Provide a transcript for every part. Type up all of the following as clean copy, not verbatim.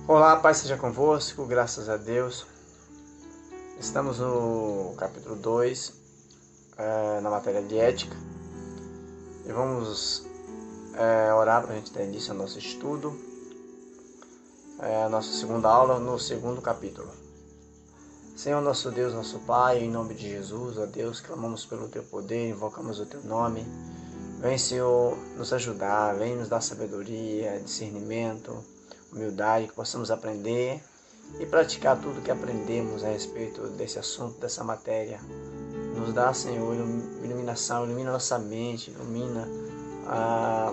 Olá, paz seja convosco, graças a Deus. Estamos no capítulo 2, na matéria de ética. E vamos orar para a gente dar início ao nosso estudo, a nossa segunda aula no segundo capítulo. Senhor nosso Deus, nosso Pai, em nome de Jesus, ó Deus, clamamos pelo Teu poder, invocamos o Teu nome. Vem, Senhor, nos ajudar, vem nos dar sabedoria, discernimento, humildade, que possamos aprender e praticar tudo que aprendemos a respeito desse assunto, dessa matéria. Nos dá, Senhor, iluminação, ilumina nossa mente, ilumina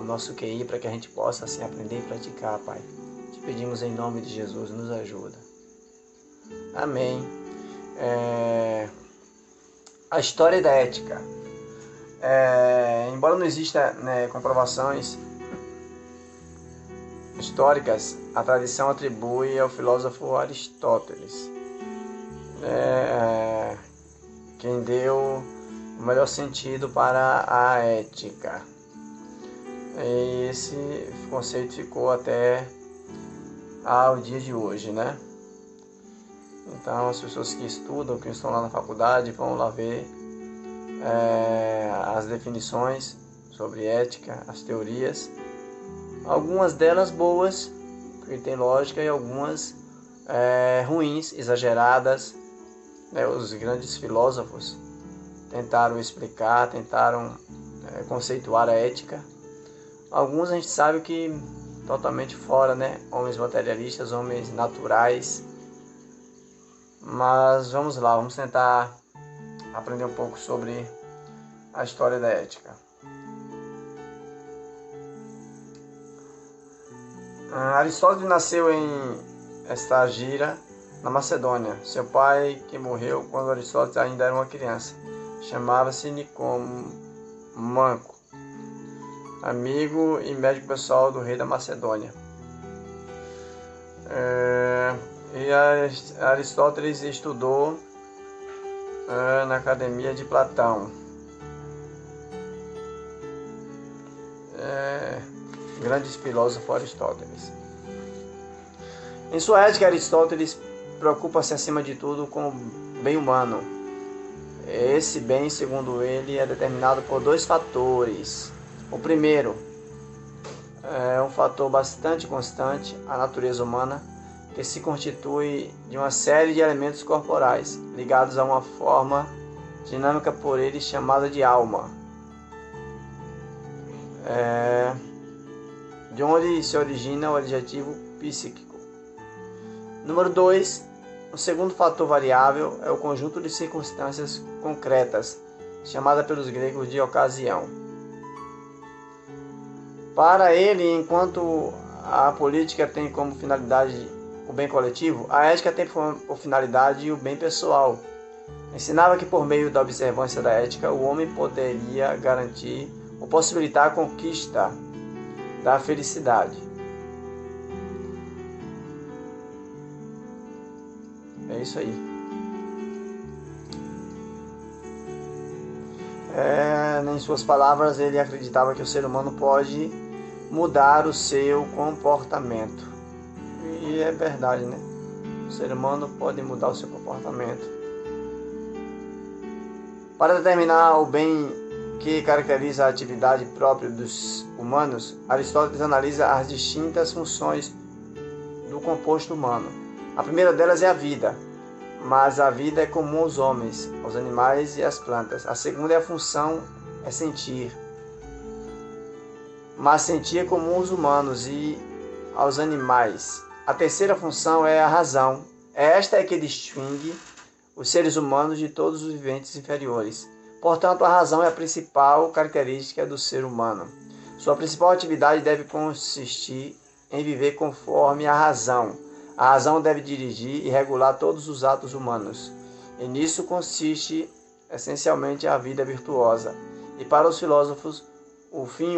nosso QI para que a gente possa assim aprender e praticar, Pai. Te pedimos em nome de Jesus, nos ajuda. Amém. A história da ética. Embora não exista comprovações históricas, a tradição atribui ao filósofo Aristóteles quem deu o melhor sentido para a ética. E esse conceito ficou até ao dia de hoje, né? Então, as pessoas que estudam, que estão lá na faculdade, vão lá ver as definições sobre ética, as teorias. Algumas delas boas, porque tem lógica, e algumas ruins, exageradas. Os grandes filósofos tentaram explicar, tentaram conceituar a ética. Alguns a gente sabe que totalmente fora, né? Homens materialistas, homens naturais. Mas vamos lá, vamos tentar aprender um pouco sobre a história da ética. Aristóteles nasceu em Estagira, na Macedônia. Seu pai, que morreu quando Aristóteles ainda era uma criança, chamava-se Nicomanco, amigo e médico pessoal do rei da Macedônia. E Aristóteles estudou na academia de Platão. Grande filósofo Aristóteles. Em sua ética, Aristóteles preocupa-se acima de tudo com o bem humano. Esse bem, segundo ele, é determinado por dois fatores. O primeiro é um fator bastante constante, a natureza humana, que se constitui de uma série de elementos corporais, ligados a uma forma dinâmica por ele chamada de alma. De onde se origina o adjetivo psíquico. Número 2. O segundo fator variável é o conjunto de circunstâncias concretas, chamada pelos gregos de ocasião. Para ele, enquanto a política tem como finalidade o bem coletivo, a ética tem por finalidade o bem pessoal. Ensinava que por meio da observância da ética, o homem poderia garantir ou possibilitar a conquista da felicidade. É isso aí. Em suas palavras, ele acreditava que o ser humano pode mudar o seu comportamento. E é verdade, né? O ser humano pode mudar o seu comportamento. Para determinar o bem que caracteriza a atividade própria dos humanos, Aristóteles analisa as distintas funções do composto humano. A primeira delas é a vida, mas a vida é comum aos homens, aos animais e às plantas. A segunda é sentir, mas sentir é comum aos humanos e aos animais. A terceira função é a razão. Esta é que distingue os seres humanos de todos os viventes inferiores. Portanto, a razão é a principal característica do ser humano. Sua principal atividade deve consistir em viver conforme a razão. A razão deve dirigir e regular todos os atos humanos. E nisso consiste essencialmente a vida virtuosa. E para os filósofos, o fim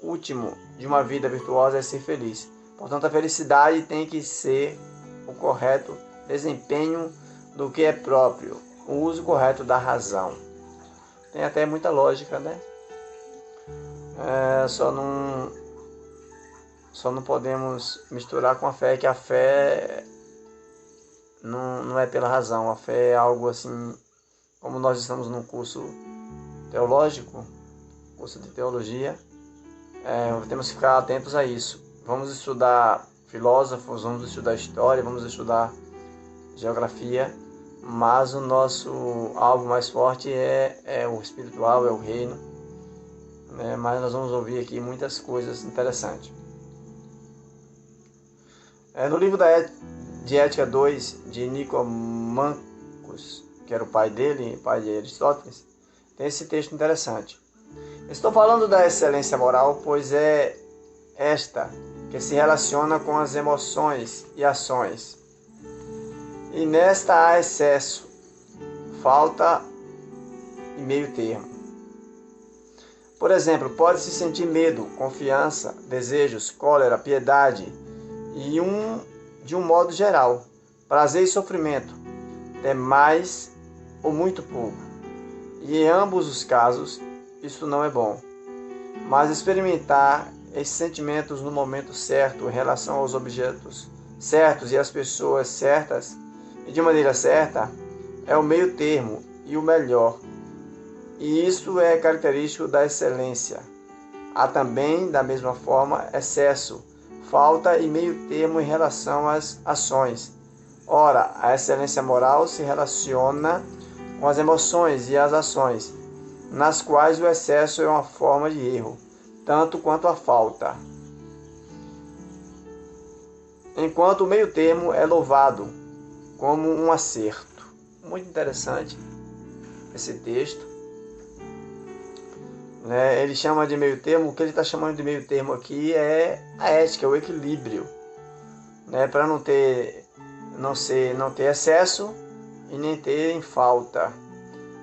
último de uma vida virtuosa é ser feliz. Portanto, a felicidade tem que ser o correto desempenho do que é próprio, o uso correto da razão. Tem até muita lógica, né? Só não Só não podemos misturar com a fé, que a fé não é pela razão. A fé é algo assim, como nós estamos num curso teológico, curso de teologia, temos que ficar atentos a isso. Vamos estudar filósofos, vamos estudar história, vamos estudar geografia, mas o nosso alvo mais forte é o espiritual, é o reino, né? Mas nós vamos ouvir aqui muitas coisas interessantes. No livro de Ética 2, de Nicomachos, que era o pai dele, pai de Aristóteles, tem esse texto interessante. Estou falando da excelência moral, pois é esta que se relaciona com as emoções e ações. E nesta há excesso, falta e meio termo. Por exemplo, pode-se sentir medo, confiança, desejos, cólera, piedade e de um modo geral, prazer e sofrimento, demais ou muito pouco. E em ambos os casos, isso não é bom. Mas experimentar esses sentimentos no momento certo, em relação aos objetos certos e às pessoas certas, e de maneira certa, é o meio termo e o melhor. E isso é característico da excelência. Há também, da mesma forma, excesso, falta e meio termo em relação às ações. Ora, a excelência moral se relaciona com as emoções e as ações, nas quais o excesso é uma forma de erro, tanto quanto a falta. Enquanto o meio termo é louvado como um acerto. Muito interessante esse texto. Ele chama de meio termo, o que ele está chamando de meio termo aqui é a ética, o equilíbrio, para não ter excesso e nem ter em falta,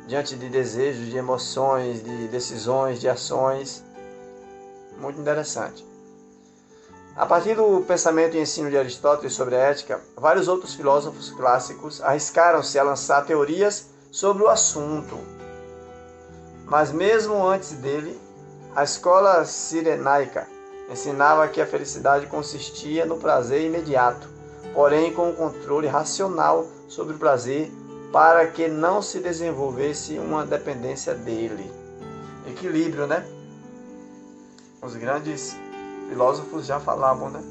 diante de desejos, de emoções, de decisões, de ações. Muito interessante. A partir do pensamento e ensino de Aristóteles sobre a ética, vários outros filósofos clássicos arriscaram-se a lançar teorias sobre o assunto. Mas mesmo antes dele, a escola cirenaica ensinava que a felicidade consistia no prazer imediato, porém com um controle racional sobre o prazer para que não se desenvolvesse uma dependência dele. Equilíbrio, né? Os grandes filósofos já falavam, né?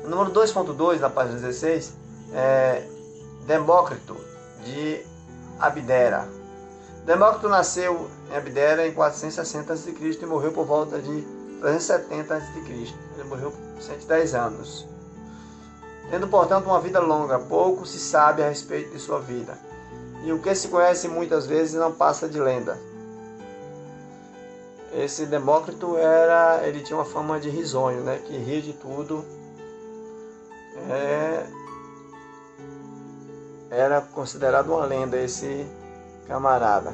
O número 2.2, na página 16, é Demócrito, de Abdera. Demócrito nasceu em Abdera em 460 a.C. e morreu por volta de 370 a.C. Ele morreu por 110 anos. Tendo, portanto, uma vida longa, pouco se sabe a respeito de sua vida. E o que se conhece muitas vezes não passa de lenda. Esse Demócrito ele tinha uma fama de risonho, que ria de tudo. Era considerado uma lenda esse camarada.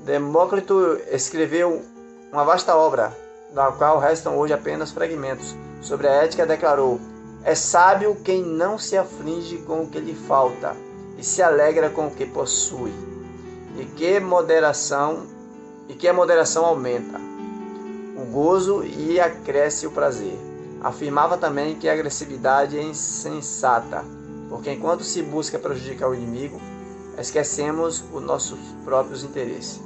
Demócrito escreveu uma vasta obra, da qual restam hoje apenas fragmentos. Sobre a ética declarou: é sábio quem não se aflige com o que lhe falta e se alegra com o que possui, e que a moderação aumenta o gozo e acresce o prazer. Afirmava também que a agressividade é insensata, porque enquanto se busca prejudicar o inimigo, esquecemos os nossos próprios interesses.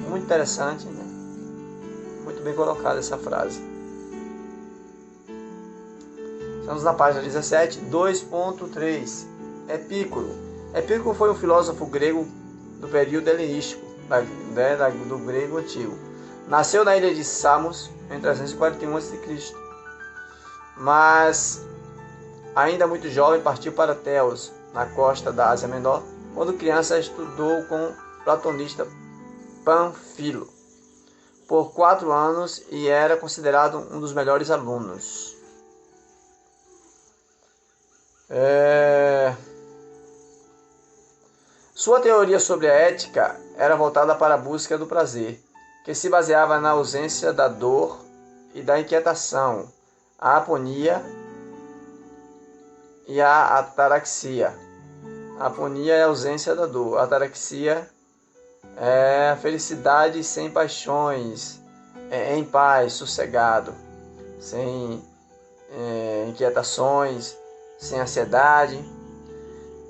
Muito interessante, né? Muito bem colocada essa frase. Estamos na página 17, 2.3. Epicuro. Epicuro foi um filósofo grego do período helenístico, do grego antigo. Nasceu na ilha de Samos em 341 a.C., mas ainda muito jovem partiu para Teos, na costa da Ásia Menor. Quando criança estudou com o platonista Panfilo por 4 anos e era considerado um dos melhores alunos. Sua teoria sobre a ética era voltada para a busca do prazer, que se baseava na ausência da dor e da inquietação, a aponia e a ataraxia. A aponia é a ausência da dor, a ataraxia é a felicidade sem paixões, em paz, sossegado. sem inquietações, sem ansiedade.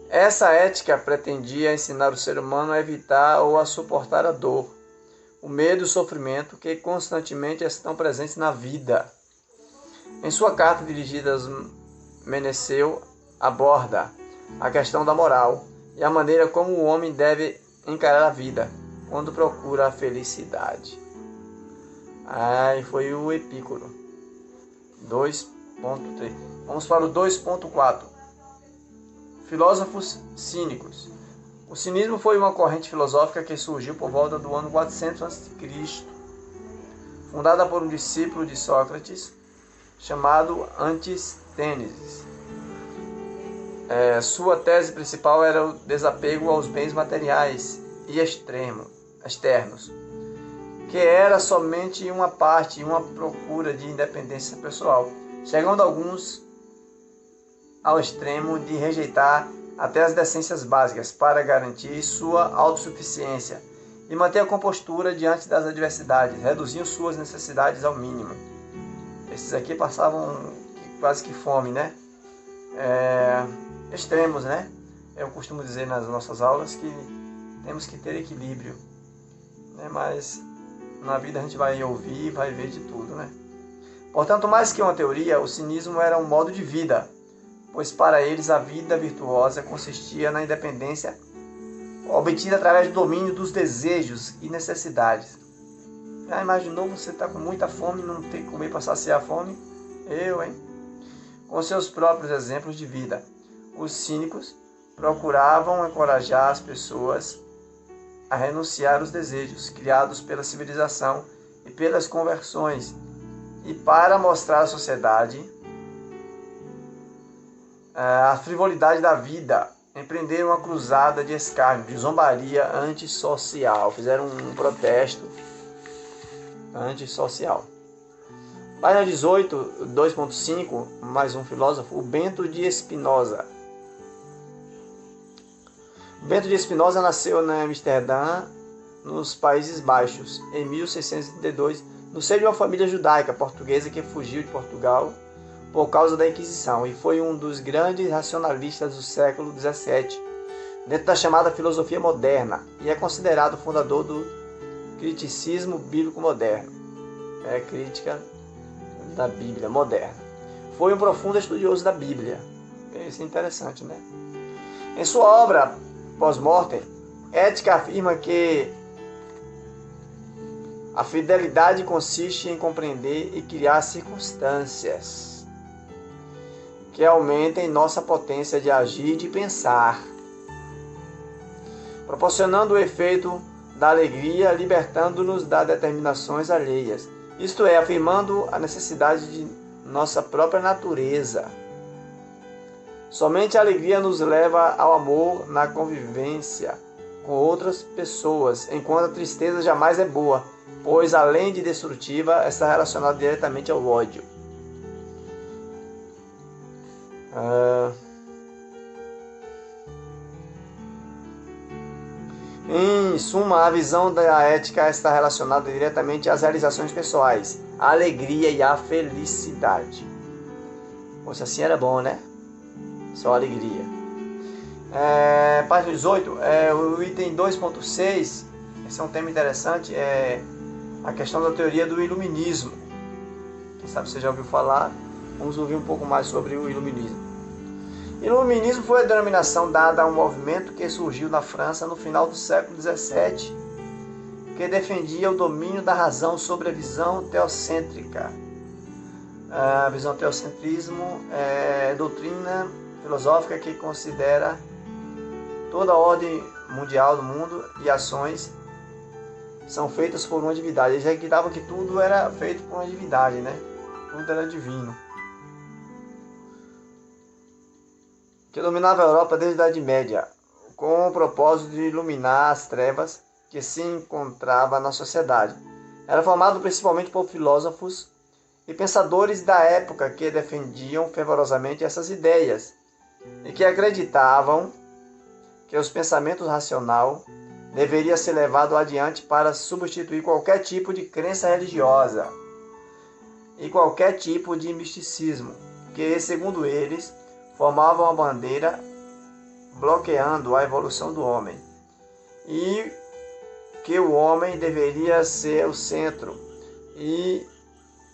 Essa ética pretendia ensinar o ser humano a evitar ou a suportar a dor, o medo e o sofrimento que constantemente estão presentes na vida. Em sua carta dirigida aos Meneceu, aborda a questão da moral e a maneira como o homem deve encarar a vida quando procura a felicidade. Aí foi o Epícoro. 2.3. Vamos para o 2.4. Filósofos cínicos. O cinismo foi uma corrente filosófica que surgiu por volta do ano 400 a.C., fundada por um discípulo de Sócrates chamado Antístenes. Sua tese principal era o desapego aos bens materiais e externos, que era somente uma parte e uma procura de independência pessoal, chegando alguns ao extremo de rejeitar até as decências básicas para garantir sua autossuficiência e manter a compostura diante das adversidades, reduzindo suas necessidades ao mínimo. Esses aqui passavam quase que fome, né? Extremos, né? Eu costumo dizer nas nossas aulas que temos que ter equilíbrio, né? Mas na vida a gente vai ouvir e vai ver de tudo, né? Portanto, mais que uma teoria, o cinismo era um modo de vida, pois para eles a vida virtuosa consistia na independência obtida através do domínio dos desejos e necessidades. Já imaginou você estar com muita fome e não ter que comer para saciar a fome? Com seus próprios exemplos de vida, os cínicos procuravam encorajar as pessoas a renunciar aos desejos criados pela civilização e pelas conversões, e para mostrar à sociedade a frivolidade da vida, empreenderam uma cruzada de escárnio, de zombaria antissocial, fizeram um protesto antissocial. Página 18, 2.5, mais um filósofo, o Bento de Spinoza. Bento de Spinoza nasceu em Amsterdã, nos Países Baixos, em 1632, no seio de uma família judaica portuguesa que fugiu de Portugal por causa da Inquisição, e foi um dos grandes racionalistas do século XVII, dentro da chamada filosofia moderna, e é considerado o fundador do criticismo bíblico moderno. Crítica da Bíblia moderna. Foi um profundo estudioso da Bíblia. Isso é interessante, né? Em sua obra Pós-Mortem, Ética afirma que a fidelidade consiste em compreender e criar circunstâncias que aumentem nossa potência de agir e de pensar, proporcionando o efeito da alegria, libertando-nos das determinações alheias, isto é, afirmando a necessidade de nossa própria natureza. Somente a alegria nos leva ao amor na convivência com outras pessoas, enquanto a tristeza jamais é boa, pois além de destrutiva, está relacionada diretamente ao ódio. Em suma, a visão da ética está relacionada diretamente às realizações pessoais, à alegria e à felicidade. Poxa, assim era bom, né? Só alegria. Página 18, o item 2.6, esse é um tema interessante, é a questão da teoria do iluminismo. Quem sabe você já ouviu falar, vamos ouvir um pouco mais sobre o iluminismo. Iluminismo foi a denominação dada a um movimento que surgiu na França no final do século XVII, que defendia o domínio da razão sobre a visão teocêntrica. A visão teocentrismo é doutrina filosófica que considera toda a ordem mundial do mundo e ações são feitas por uma divindade. Eles acreditavam que tudo era feito por uma divindade, né? Tudo era divino. Que dominava a Europa desde a Idade Média, com o propósito de iluminar as trevas que se encontravam na sociedade. Era formado principalmente por filósofos e pensadores da época que defendiam fervorosamente essas ideias e que acreditavam que o pensamento racional deveria ser levado adiante para substituir qualquer tipo de crença religiosa. e qualquer tipo de misticismo, que, segundo eles, formavam a bandeira bloqueando a evolução do homem, e que o homem deveria ser o centro e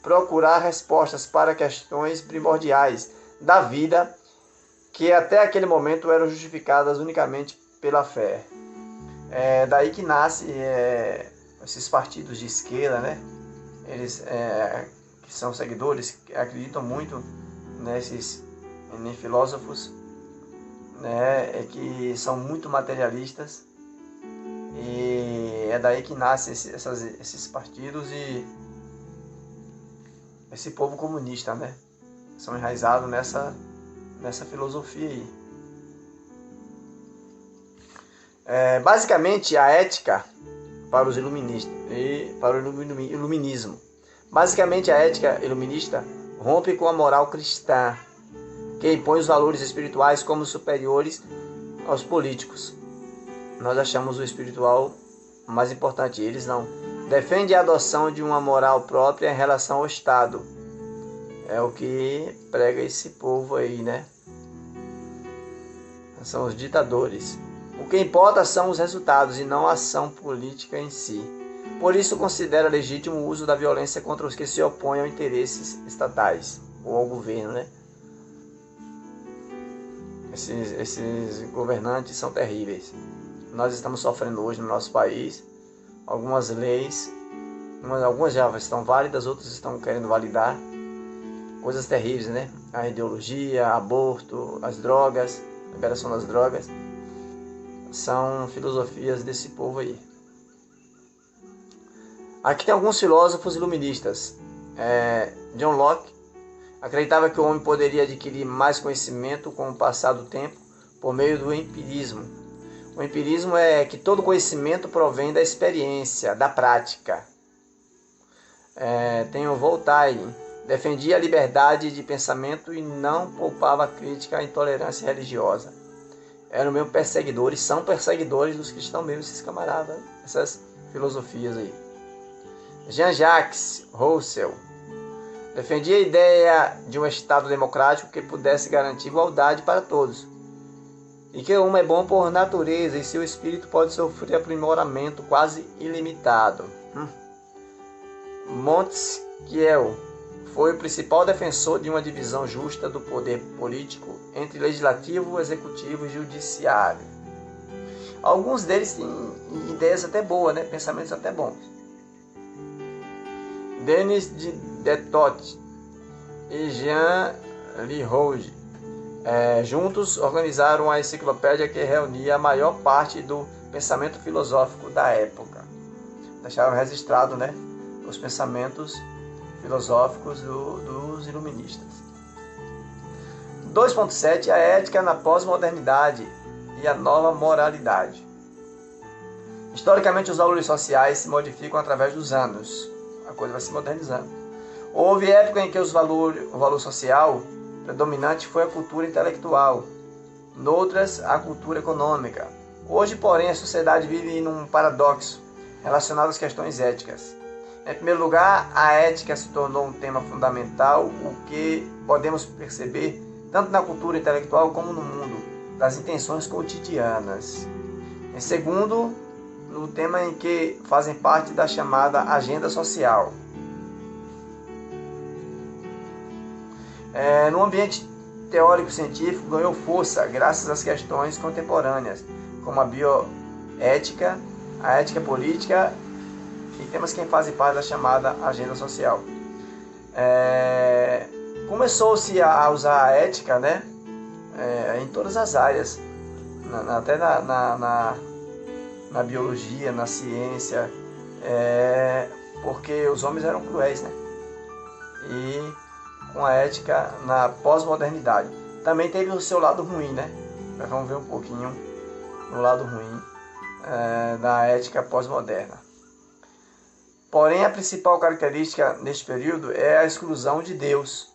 procurar respostas para questões primordiais da vida, que até aquele momento eram justificadas unicamente pela fé. É daí que nasce esses partidos de esquerda, né? Eles que são seguidores, que acreditam muito nesses filósofos, né? Que são muito materialistas, e é daí que nascem esses partidos e esse povo comunista, né? São enraizados nessa filosofia aí. Basicamente, a ética para os iluministas e para o iluminismo. Basicamente, a ética iluminista rompe com a moral cristã, que impõe os valores espirituais como superiores aos políticos. Nós achamos o espiritual mais importante, eles não. Defende a adoção de uma moral própria em relação ao Estado. É o que prega esse povo aí, né? São os ditadores. O que importa são os resultados e não a ação política em si. Por isso considera legítimo o uso da violência contra os que se opõem aos interesses estatais ou ao governo, né? Esses governantes são terríveis. Nós estamos sofrendo hoje no nosso país algumas leis, algumas já estão válidas, outras estão querendo validar. Coisas terríveis, né? A ideologia, aborto, as drogas, liberação das drogas. São filosofias desse povo aí. Aqui tem alguns filósofos iluministas. John Locke acreditava que o homem poderia adquirir mais conhecimento com o passar do tempo por meio do empirismo. O empirismo é que todo conhecimento provém da experiência, da prática. Tem o Voltaire, defendia a liberdade de pensamento e não poupava a crítica à intolerância religiosa. Eram mesmo perseguidores, são perseguidores dos cristãos mesmo, esses camaradas, essas filosofias aí. Jean-Jacques Rousseau defendia a ideia de um Estado democrático que pudesse garantir igualdade para todos, e que o homem é bom por natureza e seu espírito pode sofrer aprimoramento quase ilimitado. Montesquieu foi o principal defensor de uma divisão justa do poder político entre legislativo, executivo e judiciário. Alguns deles têm ideias até boas, né? Pensamentos até bons. Denis Diderot e Jean Leroux juntos organizaram a enciclopédia que reunia a maior parte do pensamento filosófico da época. Deixaram registrado, né, os pensamentos filosóficos dos iluministas. 2.7 A ética na pós-modernidade e a nova moralidade. Historicamente, os valores sociais se modificam através dos anos. A coisa vai se modernizando. Houve época em que o valor social predominante foi a cultura intelectual, noutras a cultura econômica. Hoje, porém, a sociedade vive num paradoxo relacionado às questões éticas. Em primeiro lugar, a ética se tornou um tema fundamental, o que podemos perceber tanto na cultura intelectual como no mundo das intenções cotidianas. Em segundo, no tema em que fazem parte da chamada agenda social. No ambiente teórico-científico ganhou força graças às questões contemporâneas, como a bioética, a ética política e temas que fazem parte da chamada agenda social. Começou-se a usar a ética, né, em todas as áreas, até na biologia, na ciência, porque os homens eram cruéis, né? E com a ética na pós-modernidade. Também teve o seu lado ruim, né? Nós vamos ver um pouquinho no lado ruim da ética pós-moderna. Porém, a principal característica neste período é a exclusão de Deus,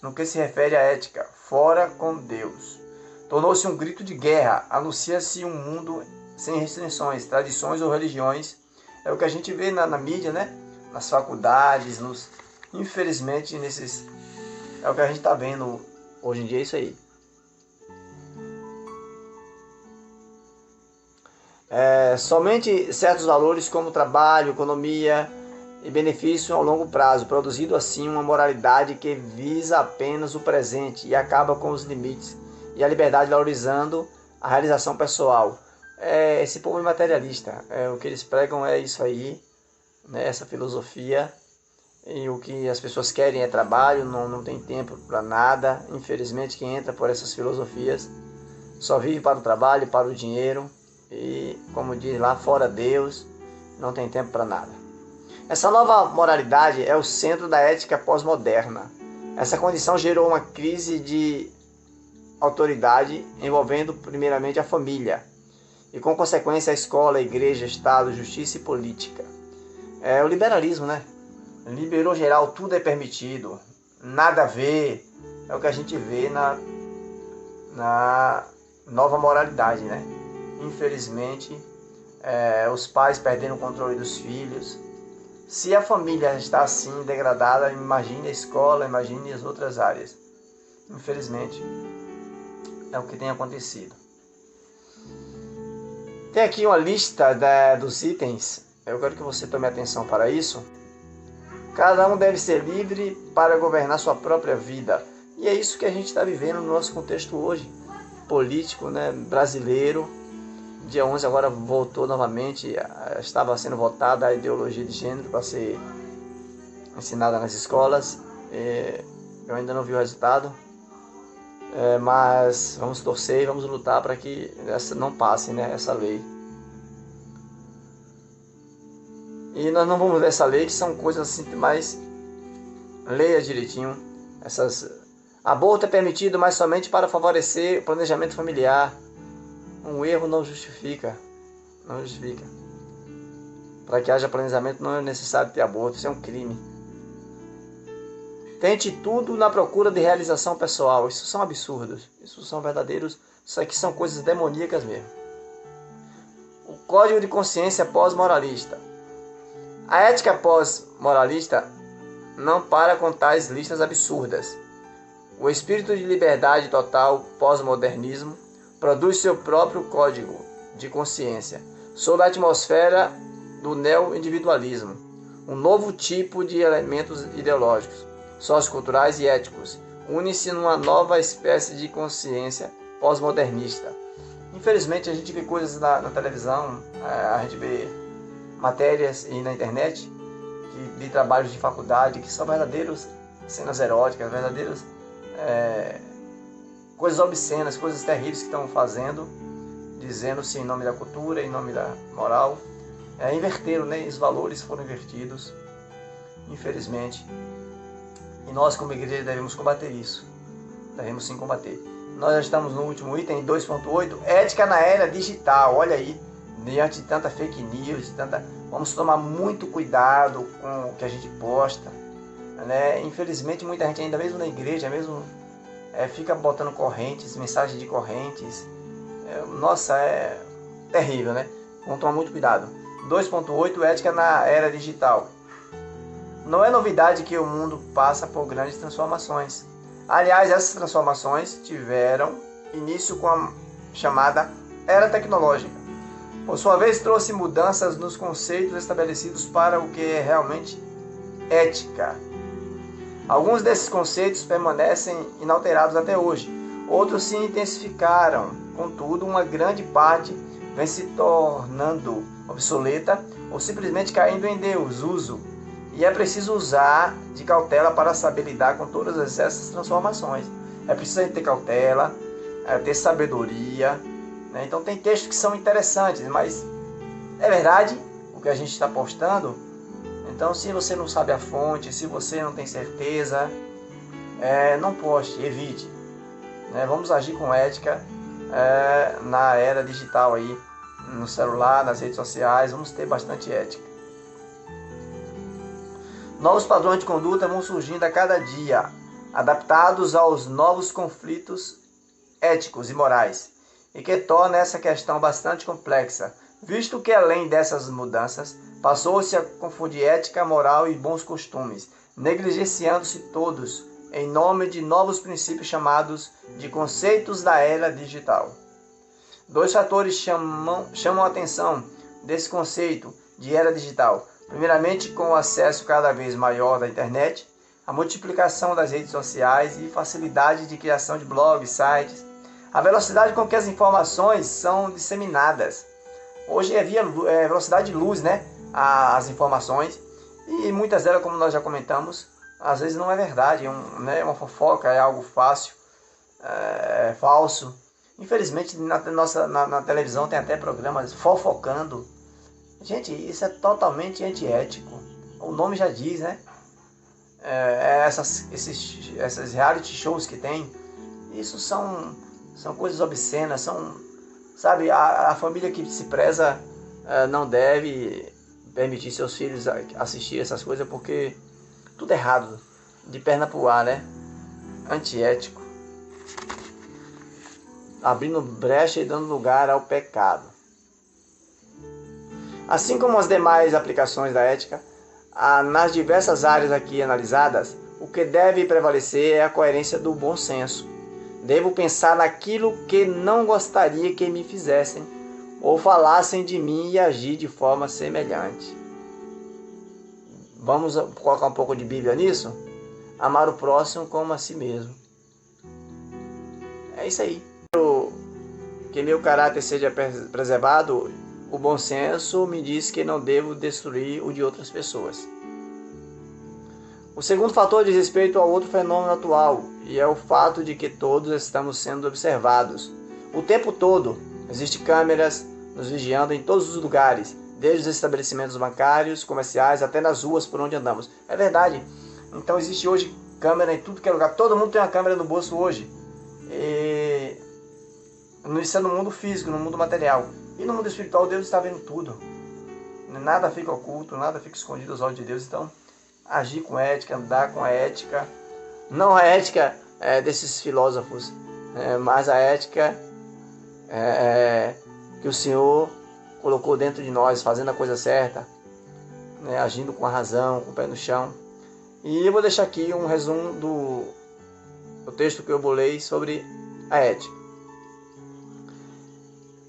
no que se refere à ética, fora com Deus. Tornou-se um grito de guerra, anuncia-se um mundo sem restrições, tradições ou religiões. É o que a gente vê na mídia, né? Nas faculdades, Infelizmente, é o que a gente está vendo hoje em dia, é isso aí. Somente certos valores como trabalho, economia e benefício ao longo prazo, produzindo assim uma moralidade que visa apenas o presente e acaba com os limites e a liberdade, valorizando a realização pessoal. Esse povo é materialista, o que eles pregam é isso aí, né, essa filosofia, e o que as pessoas querem é trabalho, não tem tempo para nada. Infelizmente, quem entra por essas filosofias só vive para o trabalho, para o dinheiro, e, como diz lá, fora Deus, não tem tempo para nada. Essa nova moralidade é o centro da ética pós-moderna. Essa condição gerou uma crise de autoridade envolvendo primeiramente a família e, com consequência, a escola, a igreja, Estado, justiça e política. O liberalismo, né? Liberou geral, tudo é permitido, nada a ver. É o que a gente vê na nova moralidade, né? Infelizmente, os pais perdendo o controle dos filhos. Se a família está assim degradada, imagine a escola, imagine as outras áreas. Infelizmente, é o que tem acontecido. Tem aqui uma lista dos itens. Eu quero que você tome atenção para isso. Cada um deve ser livre para governar sua própria vida. E é isso que a gente está vivendo no nosso contexto hoje, político, né, brasileiro. Dia 11 agora voltou novamente, estava sendo votada a ideologia de gênero para ser ensinada nas escolas. Eu ainda não vi o resultado, mas vamos torcer e vamos lutar para que essa não passe, né, essa lei. E nós não vamos ver essa lei, que são coisas assim, mas leia direitinho. Aborto é permitido, mas somente para favorecer o planejamento familiar. Um erro não justifica. Não justifica. Para que haja planejamento não é necessário ter aborto, isso é um crime. Tente tudo na procura de realização pessoal. Isso são absurdos. Isso são verdadeiros. Isso aqui são coisas demoníacas mesmo. O código de consciência pós-moralista. A ética pós-moralista não para com tais listas absurdas. O espírito de liberdade total pós-modernismo produz seu próprio código de consciência sob a atmosfera do neo-individualismo, um novo tipo de elementos ideológicos, socioculturais e éticos, une-se numa nova espécie de consciência pós-modernista. Infelizmente a gente vê coisas na televisão, a gente vê matérias e na internet de trabalhos de faculdade que são verdadeiros cenas eróticas, verdadeiros coisas obscenas, coisas terríveis que estão fazendo, dizendo-se em nome da cultura, em nome da moral. Inverteram, né? Os valores foram invertidos, infelizmente. E nós, como igreja, devemos combater isso. Devemos sim combater. Nós já estamos no último item, 2.8, ética na era digital. Olha aí, diante de tanta fake news, vamos tomar muito cuidado com o que a gente posta, né? Infelizmente, muita gente, ainda mesmo na igreja, fica botando correntes, mensagens de correntes. Nossa, é terrível, né? Vamos tomar muito cuidado. 2.8, ética na era digital. Não é novidade que o mundo passa por grandes transformações. Aliás, essas transformações tiveram início com a chamada era tecnológica. Por sua vez, trouxe mudanças nos conceitos estabelecidos para o que é realmente ética. Alguns desses conceitos permanecem inalterados até hoje. Outros se intensificaram. Contudo, uma grande parte vem se tornando obsoleta ou simplesmente caindo em desuso. E é preciso usar de cautela para saber lidar com todas essas transformações. É preciso ter cautela, ter sabedoria, né? Então tem textos que são interessantes, mas é verdade o que a gente está postando. Então, se você não sabe a fonte, se você não tem certeza, não poste, evite. Vamos agir com ética na era digital aí, no celular, nas redes sociais, vamos ter bastante ética. Novos padrões de conduta vão surgindo a cada dia, adaptados aos novos conflitos éticos e morais, e que torna essa questão bastante complexa, visto que além dessas mudanças, passou-se a confundir ética, moral e bons costumes, negligenciando-se todos em nome de novos princípios chamados de conceitos da era digital. Dois fatores chamam a atenção desse conceito de era digital. Primeiramente, com o acesso cada vez maior da internet, a multiplicação das redes sociais e facilidade de criação de blogs, sites, a velocidade com que as informações são disseminadas. Hoje é via velocidade de luz, né? As informações, e muitas delas, como nós já comentamos, às vezes não é verdade, é uma fofoca, é algo fácil, é falso. Infelizmente na televisão tem até programas fofocando. Gente, isso é totalmente antiético. O nome já diz, né? Esses reality shows que tem, isso são coisas obscenas, sabe, a família que se preza não deve permitir seus filhos assistir essas coisas, porque tudo errado, de perna pro ar, né? Antiético, abrindo brecha e dando lugar ao pecado. Assim como as demais aplicações da ética, nas diversas áreas aqui analisadas, o que deve prevalecer é a coerência do bom senso. Devo pensar naquilo que não gostaria que me fizessem, ou falassem de mim e agir de forma semelhante. Vamos colocar um pouco de Bíblia nisso? Amar o próximo como a si mesmo. É isso aí. Que meu caráter seja preservado, o bom senso me diz que não devo destruir o de outras pessoas. O segundo fator diz respeito ao outro fenômeno atual, e é o fato de que todos estamos sendo observados. O tempo todo, existem câmeras nos vigiando em todos os lugares, desde os estabelecimentos bancários, comerciais, até nas ruas por onde andamos. É verdade. Então existe hoje câmera em tudo que é lugar. Todo mundo tem uma câmera no bolso hoje. Isso é no mundo físico, no mundo material. E no mundo espiritual, Deus está vendo tudo. Nada fica oculto, nada fica escondido aos olhos de Deus. Então, agir com ética, andar com a ética. Não a ética desses filósofos, mas a ética que o Senhor colocou dentro de nós, fazendo a coisa certa, agindo com a razão, com o pé no chão. E eu vou deixar aqui um resumo do texto que eu bolei sobre a ética.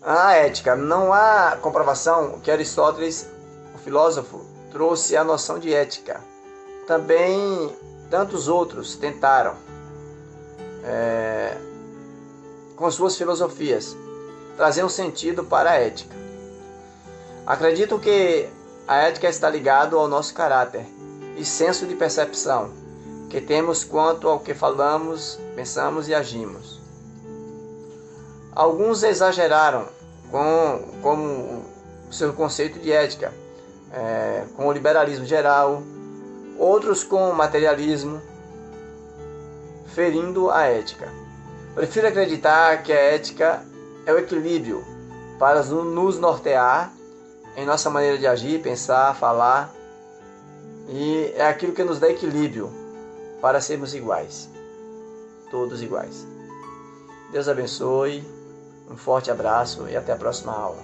A ética, não há comprovação que Aristóteles, o filósofo, trouxe a noção de ética. Também tantos outros tentaram, com suas filosofias, trazer um sentido para a ética. Acredito que a ética está ligada ao nosso caráter e senso de percepção que temos quanto ao que falamos, pensamos e agimos. Alguns exageraram com o seu conceito de ética, com o liberalismo geral, outros com o materialismo, ferindo a ética. Prefiro acreditar que a ética é o equilíbrio para nos nortear em nossa maneira de agir, pensar, falar, e é aquilo que nos dá equilíbrio para sermos iguais, todos iguais. Deus abençoe, um forte abraço e até a próxima aula.